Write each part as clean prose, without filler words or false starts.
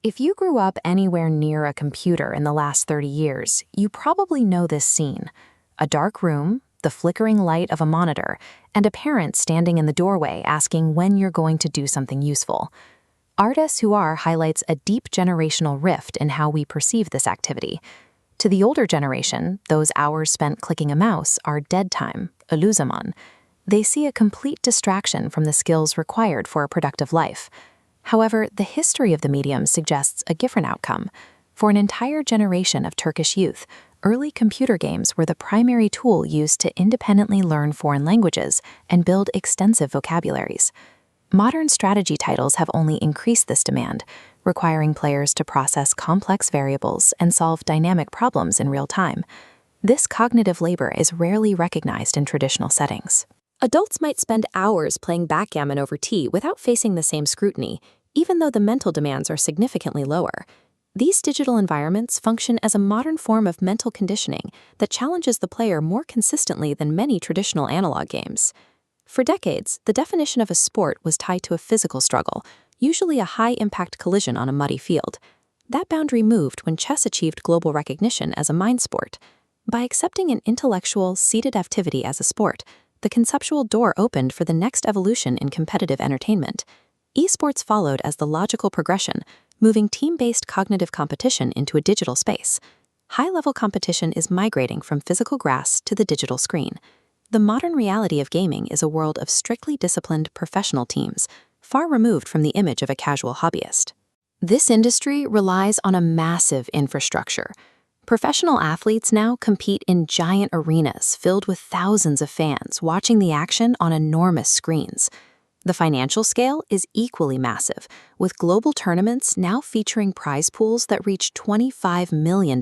If you grew up anywhere near a computer in the last 30 years, you probably know this scene. A dark room, the flickering light of a monitor, and a parent standing in the doorway asking when you're going to do something useful. Arda Süar highlights a deep generational rift in how we perceive this activity. To the older generation, those hours spent clicking a mouse are dead time, illuzaman. They see a complete distraction from the skills required for a productive life. However, the history of the medium suggests a different outcome. For an entire generation of Turkish youth, early computer games were the primary tool used to independently learn foreign languages and build extensive vocabularies. Modern strategy titles have only increased this demand, requiring players to process complex variables and solve dynamic problems in real time. This cognitive labor is rarely recognized in traditional settings. Adults might spend hours playing backgammon over tea without facing the same scrutiny, even though the mental demands are significantly lower. These digital environments function as a modern form of mental conditioning that challenges the player more consistently than many traditional analog games. For decades, the definition of a sport was tied to a physical struggle, usually a high-impact collision on a muddy field. That boundary moved when chess achieved global recognition as a mind sport. By accepting an intellectual, seated activity as a sport, the conceptual door opened for the next evolution in competitive entertainment. Esports followed as the logical progression, moving team-based cognitive competition into a digital space. High-level competition is migrating from physical grass to the digital screen. The modern reality of gaming is a world of strictly disciplined professional teams, far removed from the image of a casual hobbyist. This industry relies on a massive infrastructure. Professional athletes now compete in giant arenas filled with thousands of fans watching the action on enormous screens. The financial scale is equally massive, with global tournaments now featuring prize pools that reach $25 million.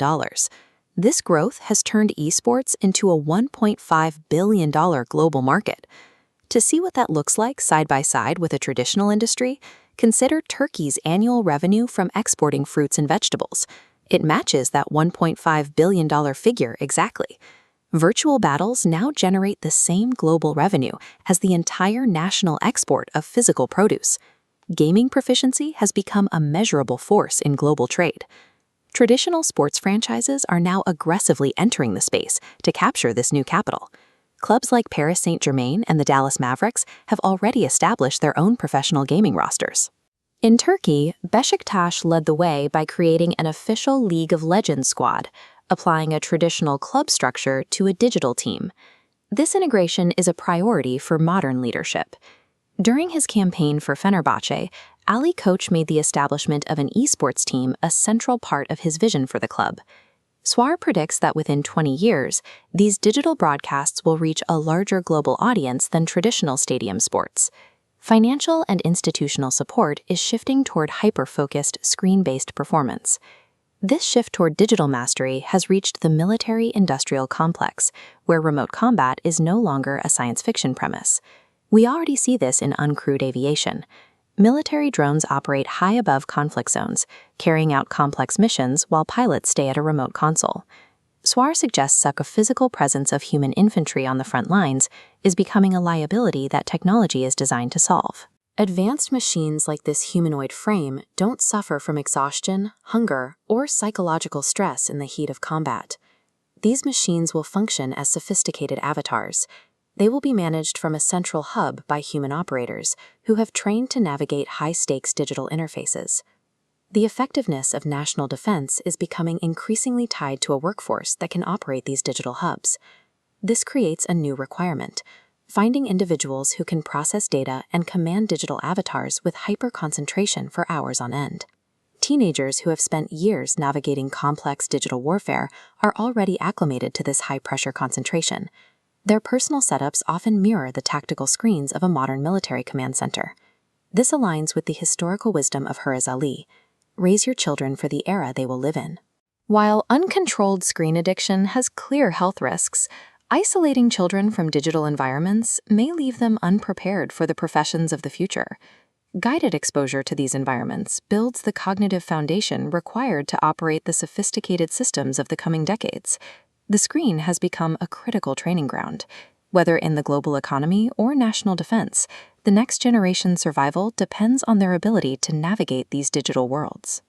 This growth has turned esports into a $1.5 billion global market. To see what that looks like side by side with a traditional industry, consider Turkey's annual revenue from exporting fruits and vegetables. It matches that $1.5 billion figure exactly. Virtual battles now generate the same global revenue as the entire national export of physical produce. Gaming proficiency has become a measurable force in global trade. Traditional sports franchises are now aggressively entering the space to capture this new capital. Clubs like Paris Saint-Germain and the Dallas Mavericks have already established their own professional gaming rosters. In Turkey, Beşiktaş led the way by creating an official League of Legends squad, applying a traditional club structure to a digital team. This integration is a priority for modern leadership. During his campaign for Fenerbahçe, Ali Koç made the establishment of an esports team a central part of his vision for the club. Süar predicts that within 20 years, these digital broadcasts will reach a larger global audience than traditional stadium sports. Financial and institutional support is shifting toward hyper-focused, screen-based performance. This shift toward digital mastery has reached the military-industrial complex, where remote combat is no longer a science fiction premise. We already see this in uncrewed aviation. Military drones operate high above conflict zones, carrying out complex missions while pilots stay at a remote console. Süar suggests that a physical presence of human infantry on the front lines is becoming a liability that technology is designed to solve. Advanced machines like this humanoid frame don't suffer from exhaustion, hunger, or psychological stress in the heat of combat. These machines will function as sophisticated avatars. They will be managed from a central hub by human operators who have trained to navigate high-stakes digital interfaces. The effectiveness of national defense is becoming increasingly tied to a workforce that can operate these digital hubs. This creates a new requirement: finding individuals who can process data and command digital avatars with hyper-concentration for hours on end. Teenagers who have spent years navigating complex digital warfare are already acclimated to this high-pressure concentration. Their personal setups often mirror the tactical screens of a modern military command center. This aligns with the historical wisdom of Hurriz Ali: raise your children for the era they will live in. While uncontrolled screen addiction has clear health risks, isolating children from digital environments may leave them unprepared for the professions of the future. Guided exposure to these environments builds the cognitive foundation required to operate the sophisticated systems of the coming decades. The screen has become a critical training ground. Whether in the global economy or national defense, the next generation's survival depends on their ability to navigate these digital worlds.